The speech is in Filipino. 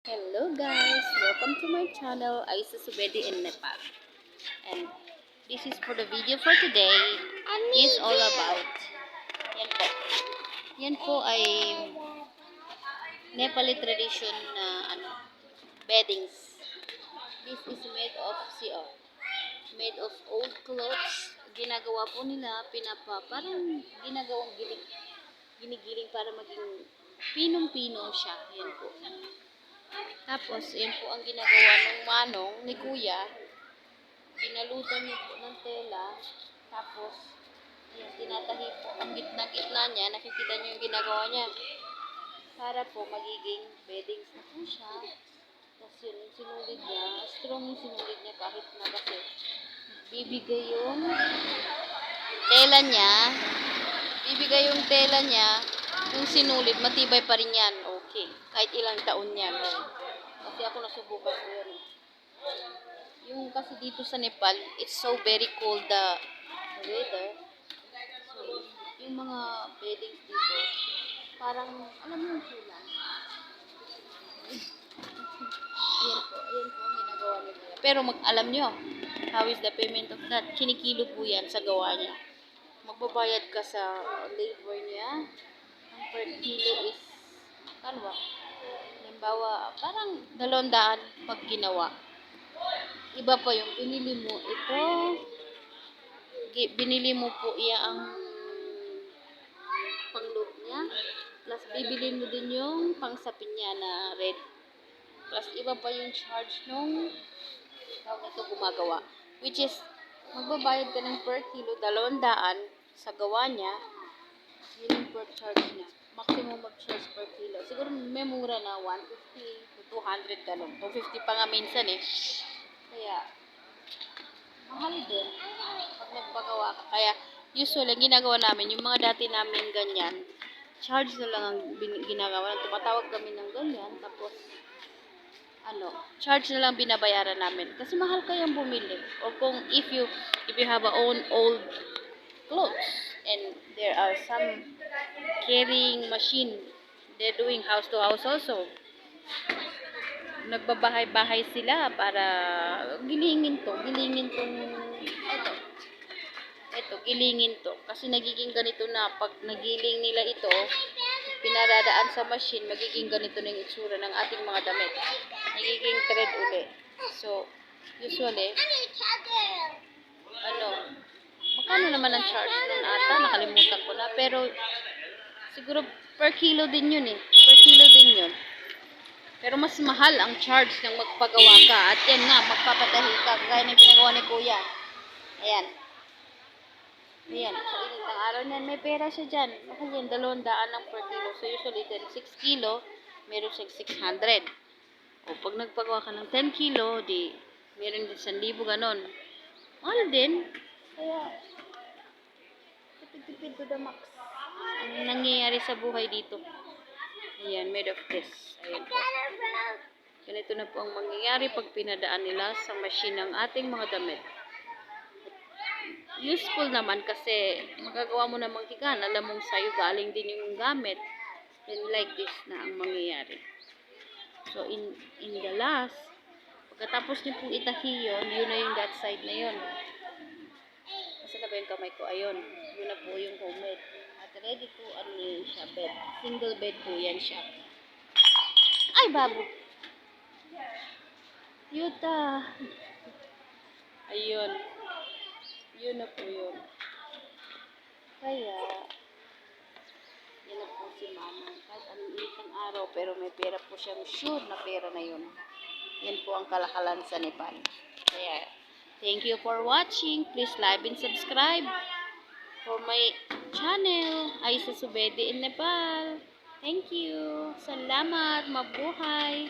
Hello guys, welcome to my channel, Aisa Subedi in Nepal. And this is for the video for today. Is all about yan po. Yan po ay Nepali tradition na beddings. This is made of made of old clothes. Ginagawa po nila parang ginagawang ginigiling para maging pinong-pino siya. Yan po. Tapos, yan po ang ginagawa ng manong ni kuya. Pinalutan niyo po ng tela. Tapos, ayan, tinatahi po ang gitna-gitna niya. Nakikita niyo yung ginagawa niya. Para po magiging beddings na po siya. Tapos yun, yung sinulid niya. Strong yung sinulid niya kahit na kasi bibigay yung tela niya. Yung sinulid, matibay pa rin yan. Okay. Kahit ilang taon yan. Kasi ako nasubukan ko yan. Yung kasi dito sa Nepal, it's so very cold the weather. So, yung mga beddings dito, parang, alam mo yung kulang. Ayan po ang ginagawa nila. Pero alam nyo, how is the payment of that? Kinikilo po yan sa gawa niya. Magbabayad ka sa labor niya. Ang per kilo is, ano ba? Halimbawa, parang 200 pag ginawa. Iba pa yung binili mo po iya ang pangloob niya. Plus, bibili mo din yung pangsapin niya na red. Plus, iba pa yung charge nung ito gumagawa. Which is, magbabayad ka ng per kilo, 200 sa gawa niya. Yun yung per charge niya. Maximum mag-charge per kilo. Siguro may mura na 150 to 200 ganun. 250 pa nga minsan eh. Kaya, mahal din pag nagpagawa ka. Kaya, usually, ang ginagawa namin, yung mga dati namin ganyan, charge na lang ang ginagawa. Tumatawag kami ng ganyan, tapos, charge na lang binabayaran namin. Kasi mahal kayang bumili. O kung if you have a own old clothes, and there are some carrying machine, they're doing house to house also. Nagbabahay-bahay sila para gilingin to kasi nagiging ganito na pag nagiling nila ito, pinadadaan sa machine, magiging ganito na yung itsura ng ating mga damit, nagiging thread uli. So usually magkano naman ang charge nun ata, nakalimutan ko na, pero siguro per kilo din yun. Pero mas mahal ang charge ng magpagawa ka. At yan nga, magpapatahi ka. Kaya ng ginagawa ni kuya. Ayan. Sa init ng araw niyan, may pera siya dyan. Mahal yan, 200 ng per kilo. So usually, 6 kilo, meron siyang 600. O pag nagpagawa ka ng 10 kilo, di meron din 1,000 ganon. Mahal din. Kaya, tipid to the max. Ang nangyayari sa buhay dito. Ayan, made of this. Ayan po. Ganito na po ang mangyayari pag pinadaan nila sa machine ng ating mga damit. Useful naman kasi magagawa mo namang higaan. Alam mong sa'yo galing din yung gamit. Then like this na ang mangyayari. So in the last, pagkatapos niyo pong itahi yun na yung that side na yun. Kasi na ba yung kamay ko? Ayun. Yun na po yung homemade. At ready po, yun siya, bed. Single bed po yan siya. Ay, babo. Yuta. Ayun. Yun na po yun. Kaya, yan na po si mama. Kahit anong init ng araw, pero may pera po siyang sure na pera na yun. Yan po ang kalakalan sa Nepal. Kaya, thank you for watching. Please like and subscribe for my channel, Aisa Subedi in Nepal. Thank you. Salamat. Mabuhay.